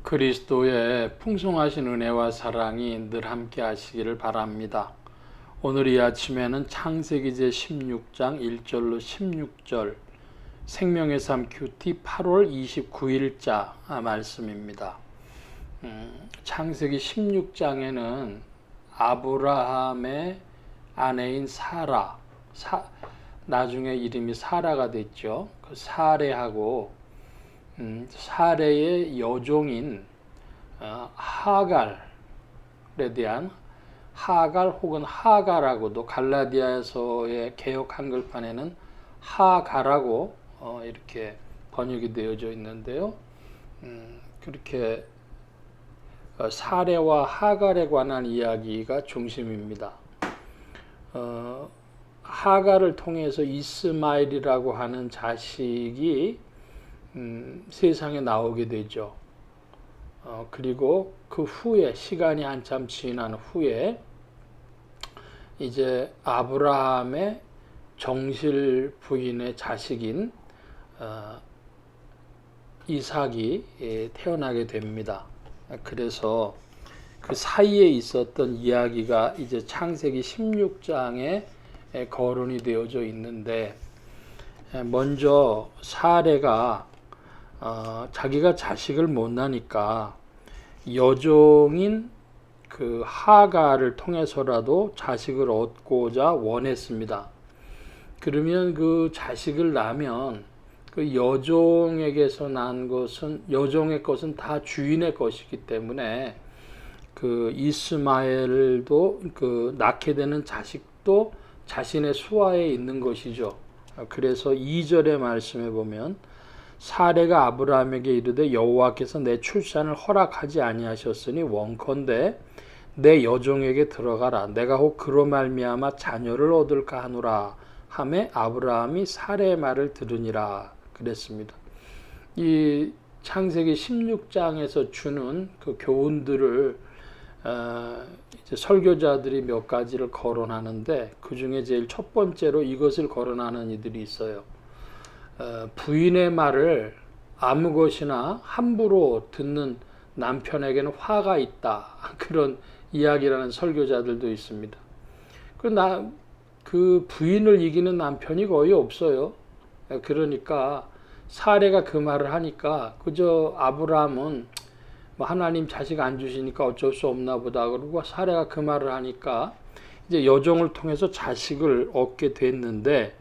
그리스도의 풍성하신 은혜와 사랑이 늘 함께 하시기를 바랍니다. 오늘 이 아침에는 창세기 제 16장 1절로 16절 생명의 삶 큐티 8월 29일자 말씀입니다. 창세기 16장에는 아브라함의 아내인 사라, 나중에 이름이 사라가 됐죠. 그 사레하고 사레의 여종인 하갈에 대한 하갈 혹은 하가라고도 갈라디아서의 개역 한글판에는 하가라고 이렇게 번역이 되어져 있는데요. 그렇게 사레와 하갈에 관한 이야기가 중심입니다. 하갈을 통해서 이스마엘이라고 하는 자식이 세상에 나오게 되죠. 그리고 그 후에 시간이 한참 지난 후에 이제 아브라함의 정실 부인의 자식인 이삭이 태어나게 됩니다. 그래서 그 사이에 있었던 이야기가 이제 창세기 16장에 거론이 되어져 있는데, 먼저 사레가 자기가 자식을 못 낳으니까 여종인 그 하갈을 통해서라도 자식을 얻고자 원했습니다. 그러면 그 자식을 낳으면 그 여종에게서 난 것은, 여종의 것은 다 주인의 것이기 때문에 그 이스마엘도 그 낳게 되는 자식도 자신의 수하에 있는 것이죠. 그래서 2절의 말씀에 보면 사레가 아브라함에게 이르되 여호와께서 내 출산을 허락하지 아니하셨으니 원컨대 내 여종에게 들어가라. 내가 혹 그로 말미암아 자녀를 얻을까 하노라 하매 아브라함이 사레의 말을 들으니라 그랬습니다. 이 창세기 16장에서 주는 그 교훈들을 이제 설교자들이 몇 가지를 거론하는데, 그 중에 제일 첫 번째로 이것을 거론하는 이들이 있어요. 부인의 말을 아무 것이나 함부로 듣는 남편에게는 화가 있다, 그런 이야기라는 설교자들도 있습니다. 그 부인을 이기는 남편이 거의 없어요. 그러니까 사레가 그 말을 하니까 그저 아브라함은 하나님 자식 안 주시니까 어쩔 수 없나 보다 그러고, 사레가 그 말을 하니까 이제 여종을 통해서 자식을 얻게 됐는데,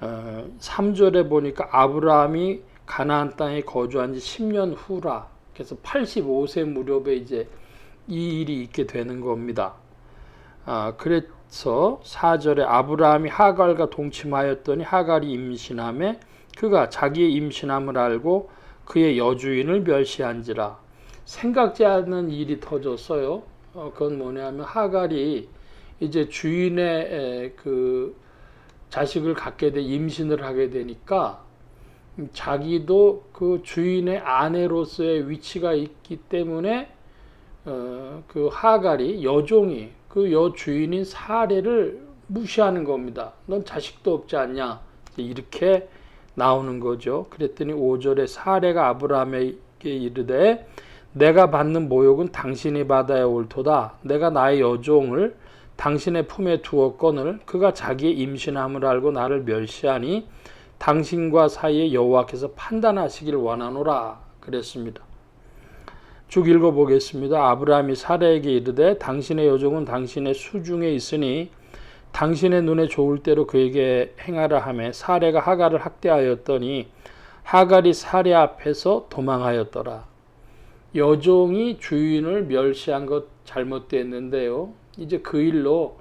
3절에 보니까 아브라함이 가나안 땅에 거주한 지 10년 후라. 그래서 85세 무렵에 이제 이 일이 있게 되는 겁니다. 그래서 4절에 아브라함이 하갈과 동침하였더니 하갈이 임신하매 그가 자기의 임신함을 알고 그의 여주인을 멸시한지라. 생각지 않은 일이 터졌어요. 그건 뭐냐면 하갈이 이제 주인의 그 자식을 갖게 돼 임신을 하게 되니까 자기도 그 주인의 아내로서의 위치가 있기 때문에 그 하갈이, 여종이 그 여주인인 사레를 무시하는 겁니다. 넌 자식도 없지 않냐, 이렇게 나오는 거죠. 그랬더니 5절에 사레가 아브라함에게 이르되 내가 받는 모욕은 당신이 받아야 옳도다. 내가 나의 여종을 당신의 품에 두었거늘 그가 자기의 임신함을 알고 나를 멸시하니 당신과 사이에 여호와께서 판단하시길 원하노라 그랬습니다. 쭉 읽어보겠습니다. 아브라함이 사레에게 이르되 당신의 여종은 당신의 수중에 있으니 당신의 눈에 좋을 대로 그에게 행하라 하며 사레가 하갈을 학대하였더니 하갈이 사레 앞에서 도망하였더라. 여종이 주인을 멸시한 것 잘못됐는데요, 이제 그 일로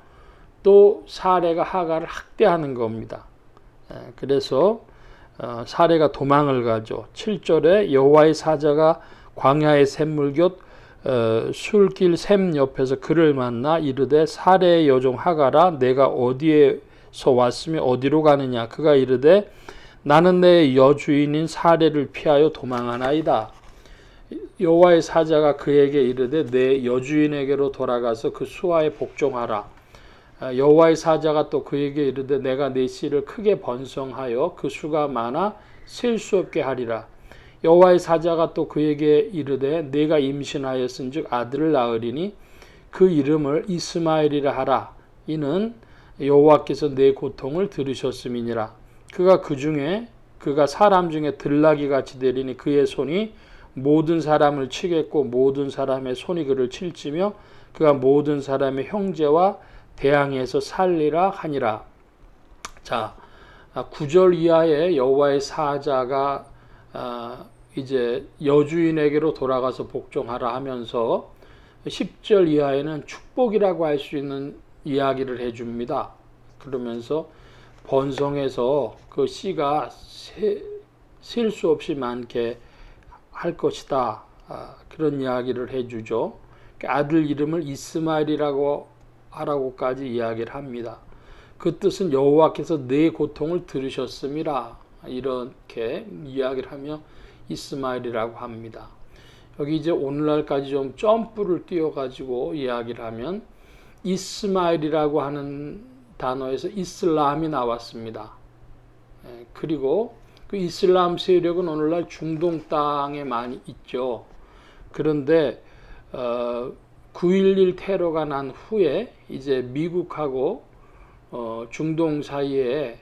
또 사레가 하갈을 학대하는 겁니다. 그래서 사레가 도망을 가죠. 7절에 여호와의 사자가 광야의 샘물 곁 술길 샘 옆에서 그를 만나 이르되 사레의 여종 하갈아 내가 어디에서 왔으며 어디로 가느냐. 그가 이르되 나는 내 여주인인 사레를 피하여 도망하나이다. 여호와의 사자가 그에게 이르되 내 여주인에게로 돌아가서 그 수하에 복종하라. 여호와의 사자가 또 그에게 이르되 내가 내 씨를 크게 번성하여 그 수가 많아 셀 수 없게 하리라. 여호와의 사자가 또 그에게 이르되 내가 임신하였은즉 아들을 낳으리니 그 이름을 이스마엘이라 하라. 이는 여호와께서 내 고통을 들으셨음이니라. 그가 사람 중에 들나귀 같이 되리니 그의 손이 모든 사람을 치겠고 모든 사람의 손이 그를 칠지며 그가 모든 사람의 형제와 대항해서 살리라 하니라. 자, 9절 이하에 여호와의 사자가 이제 여주인에게로 돌아가서 복종하라 하면서 10절 이하에는 축복이라고 할 수 있는 이야기를 해줍니다. 그러면서 번성해서 그 씨가 셀 수 없이 많게 할 것이다. 그런 이야기를 해주죠. 아들 이름을 이스마엘이라고 하라고까지 이야기를 합니다. 그 뜻은 여호와께서 내 고통을 들으셨음이라. 이렇게 이야기를 하며 이스마엘이라고 합니다. 여기 이제 오늘날까지 좀 점프를 띄워가지고 이야기를 하면 이스마엘이라고 하는 단어에서 이슬람이 나왔습니다. 그리고 그 이슬람 세력은 오늘날 중동 땅에 많이 있죠. 그런데 9.11 테러가 난 후에 이제 미국하고 중동 사이에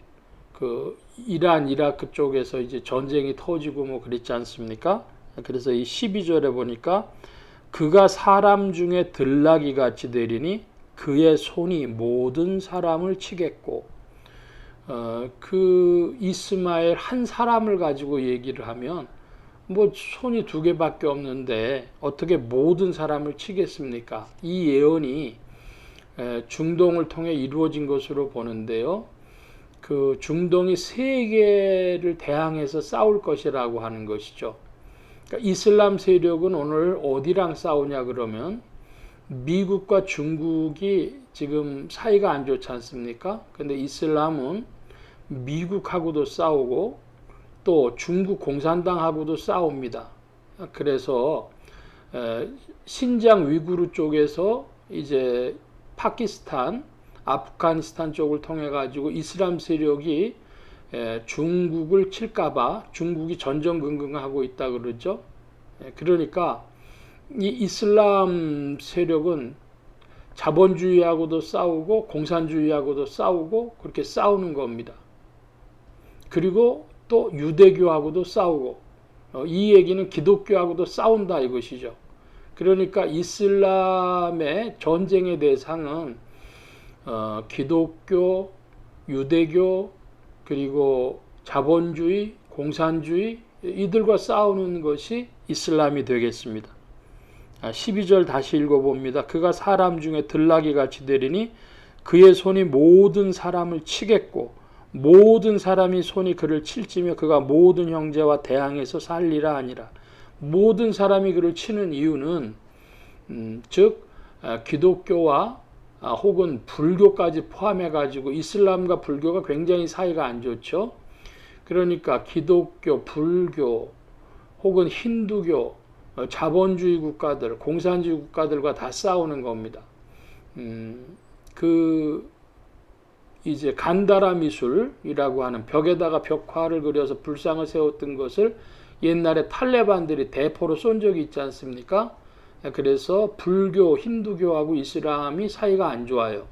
그 이란, 이라크 쪽에서 이제 전쟁이 터지고 뭐 그랬지 않습니까? 그래서 이 12절에 보니까 그가 사람 중에 들나귀 같이 되리니 그의 손이 모든 사람을 치겠고, 그 이스마엘 한 사람을 가지고 얘기를 하면 뭐 손이 두 개밖에 없는데 어떻게 모든 사람을 치겠습니까? 이 예언이 중동을 통해 이루어진 것으로 보는데요. 그 중동이 세계를 대항해서 싸울 것이라고 하는 것이죠. 그러니까 이슬람 세력은 오늘 어디랑 싸우냐 그러면 미국과 중국이 지금 사이가 안 좋지 않습니까? 근데 이슬람은 미국하고도 싸우고 또 중국 공산당하고도 싸웁니다. 그래서 신장 위구르 쪽에서 이제 파키스탄, 아프가니스탄 쪽을 통해 가지고 이슬람 세력이 중국을 칠까봐 중국이 전전긍긍하고 있다 그러죠. 그러니까 이 이슬람 세력은 자본주의하고도 싸우고 공산주의하고도 싸우고 그렇게 싸우는 겁니다. 그리고 또 유대교하고도 싸우고 이 얘기는 기독교하고도 싸운다 이것이죠. 그러니까 이슬람의 전쟁의 대상은 기독교, 유대교, 그리고 자본주의, 공산주의 이들과 싸우는 것이 이슬람이 되겠습니다. 12절 다시 읽어봅니다. 그가 사람 중에 들나귀 같이 되리니 그의 손이 모든 사람을 치겠고 모든 사람이 손이 그를 칠지며 그가 모든 형제와 대항해서 살리라 하니라. 모든 사람이 그를 치는 이유는 즉 기독교와 혹은 불교까지 포함해 가지고 이슬람과 불교가 굉장히 사이가 안 좋죠. 그러니까 기독교, 불교 혹은 힌두교, 자본주의 국가들, 공산주의 국가들과 다 싸우는 겁니다. 이제 간다라 미술이라고 하는 벽에다가 벽화를 그려서 불상을 세웠던 것을 옛날에 탈레반들이 대포로 쏜 적이 있지 않습니까? 그래서 불교, 힌두교하고 이슬람이 사이가 안 좋아요.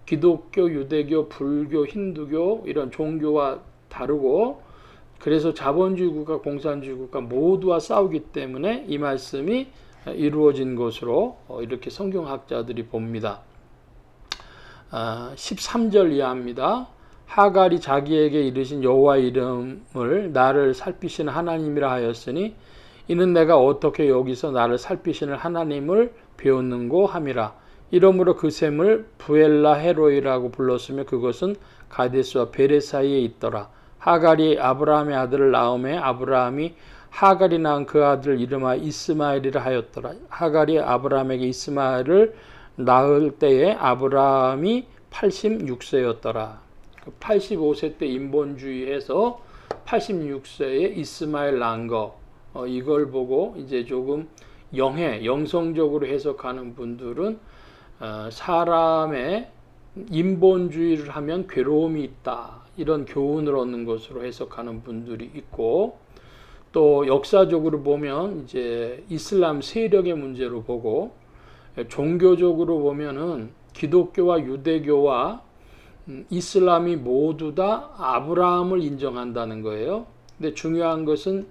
기독교, 유대교, 불교, 힌두교 이런 종교와 다르고 그래서 자본주의 국가, 공산주의 국가 모두와 싸우기 때문에 이 말씀이 이루어진 것으로 이렇게 성경학자들이 봅니다. 13절 이하입니다. 하갈이 자기에게 이르신 여호와의 이름을 나를 살피시는 하나님이라 하였으니 이는 내가 어떻게 여기서 나를 살피시는 하나님을 배웠는고 함이라. 이러므로 그 샘을 부엘라 헤로이라고 불렀으며 그것은 가데스와 베레 사이에 있더라. 하갈이 아브라함의 아들을 낳음에 아브라함이 하갈이 낳은 그 아들 이름하 이스마엘이라 하였더라. 하갈이 아브라함에게 이스마엘을 낳을 때에 아브라함이 86세였더라. 85세 때 인본주의해서 86세에 이스마엘 낳은 거 이걸 보고 이제 조금 영성적으로 해석하는 분들은 사람의 인본주의를 하면 괴로움이 있다 이런 교훈을 얻는 것으로 해석하는 분들이 있고 또 역사적으로 보면 이제 이슬람 세력의 문제로 보고, 종교적으로 보면은 기독교와 유대교와 이슬람이 모두 다 아브라함을 인정한다는 거예요. 근데 중요한 것은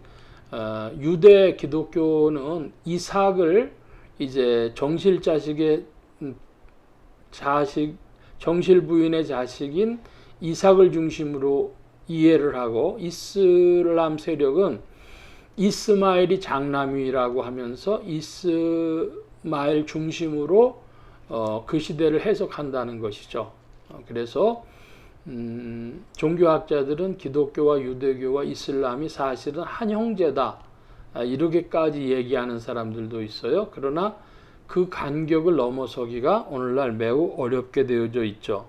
유대 기독교는 이삭을 이제 정실 부인의 자식인 이삭을 중심으로 이해를 하고, 이슬람 세력은 이스마엘이 장남이라고 하면서 이스마엘 중심으로 그 시대를 해석한다는 것이죠. 그래서 종교학자들은 기독교와 유대교와 이슬람이 사실은 한 형제다, 이렇게까지 얘기하는 사람들도 있어요. 그러나 그 간격을 넘어서기가 오늘날 매우 어렵게 되어져 있죠.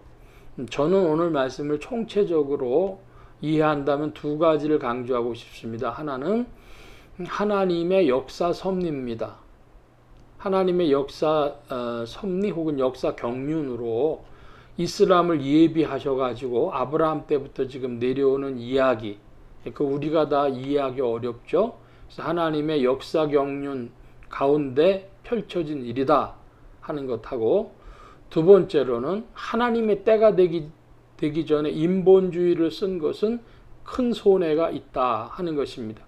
저는 오늘 말씀을 총체적으로 이해한다면 두 가지를 강조하고 싶습니다. 하나는 하나님의 역사 섭리입니다. 하나님의 역사 섭리 혹은 역사 경륜으로 이슬람을 예비하셔가지고 아브라함 때부터 지금 내려오는 이야기, 그 우리가 다 이해하기 어렵죠. 그래서 하나님의 역사 경륜 가운데 펼쳐진 일이다 하는 것하고, 두 번째로는 하나님의 때가 되기 전에 인본주의를 쓴 것은 큰 손해가 있다 하는 것입니다.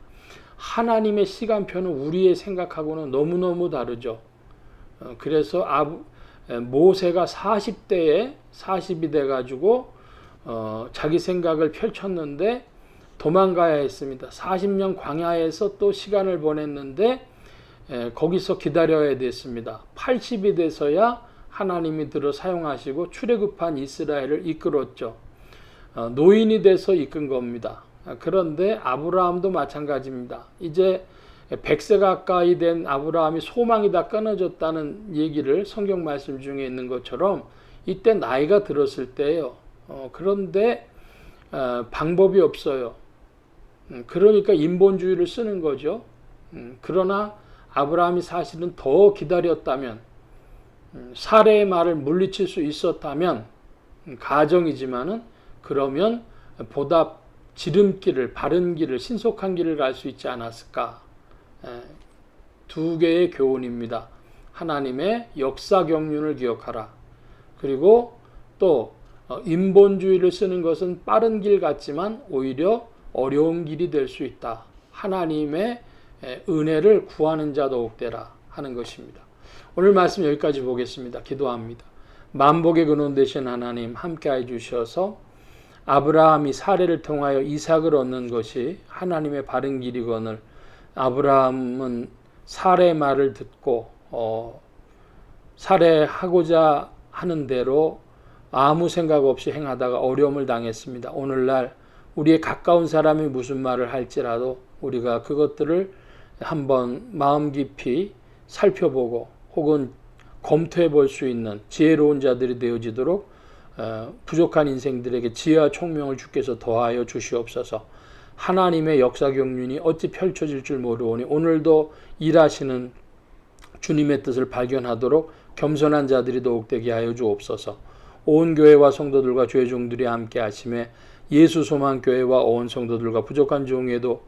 하나님의 시간표는 우리의 생각하고는 너무너무 다르죠. 그래서 모세가 40이 돼가지고 자기 생각을 펼쳤는데 도망가야 했습니다. 40년 광야에서 또 시간을 보냈는데 거기서 기다려야 됐습니다. 80이 돼서야 하나님이 들어 사용하시고 출애굽한 이스라엘을 이끌었죠. 노인이 돼서 이끈 겁니다. 그런데 아브라함도 마찬가지입니다. 이제 100세 가까이 된 아브라함이 소망이 다 끊어졌다는 얘기를 성경 말씀 중에 있는 것처럼 이때 나이가 들었을 때예요. 그런데 방법이 없어요. 그러니까 인본주의를 쓰는 거죠. 그러나 아브라함이 사실은 더 기다렸다면, 사례의 말을 물리칠 수 있었다면, 가정이지만은 그러면 보다 지름길을, 바른 길을, 신속한 길을 갈 수 있지 않았을까. 두 개의 교훈입니다. 하나님의 역사 경륜을 기억하라. 그리고 또 인본주의를 쓰는 것은 빠른 길 같지만 오히려 어려운 길이 될 수 있다. 하나님의 은혜를 구하는 자 더욱 되라 하는 것입니다. 오늘 말씀 여기까지 보겠습니다. 기도합니다. 만복의 근원 되신 하나님, 함께해 주셔서 아브라함이 사례를 통하여 이삭을 얻는 것이 하나님의 바른 길이거늘, 아브라함은 사례의 말을 듣고 살해하고자 하는 대로 아무 생각 없이 행하다가 어려움을 당했습니다. 오늘날 우리의 가까운 사람이 무슨 말을 할지라도 우리가 그것들을 한번 마음 깊이 살펴보고 혹은 검토해 볼 수 있는 지혜로운 자들이 되어지도록 부족한 인생들에게 지혜와 총명을 주께서 더하여 주시옵소서. 하나님의 역사 경륜이 어찌 펼쳐질 줄 모르오니 오늘도 일하시는 주님의 뜻을 발견하도록 겸손한 자들이 더욱 되게 하여 주옵소서. 온 교회와 성도들과 주의 종들이 함께 하심에 예수 소망 교회와 온 성도들과 부족한 종에도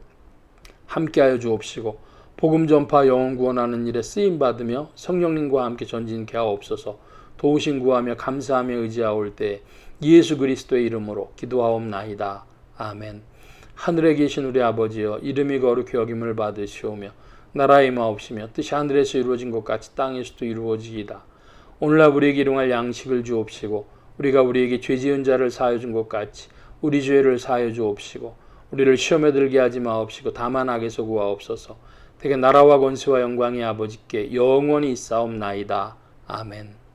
함께 하여 주옵시고, 복음 전파 영혼 구원하는 일에 쓰임 받으며 성령님과 함께 전진케 하옵소서. 도우심 구하며 감사하며 의지하올 때 예수 그리스도의 이름으로 기도하옵나이다. 아멘. 하늘에 계신 우리 아버지여, 이름이 거룩히 여김을 받으시오며 나라의 마옵시며 뜻이 하늘에서 이루어진 것 같이 땅에서도 이루어지이다. 오늘날 우리에게 일용할 양식을 주옵시고, 우리가 우리에게 죄 지은 자를 사하여 준 것 같이 우리 죄를 사하여 주옵시고, 우리를 시험에 들게 하지 마옵시고 다만 악에서 구하옵소서. 되게 나라와 권세와 영광이 아버지께 영원히 있사옵나이다. 아멘.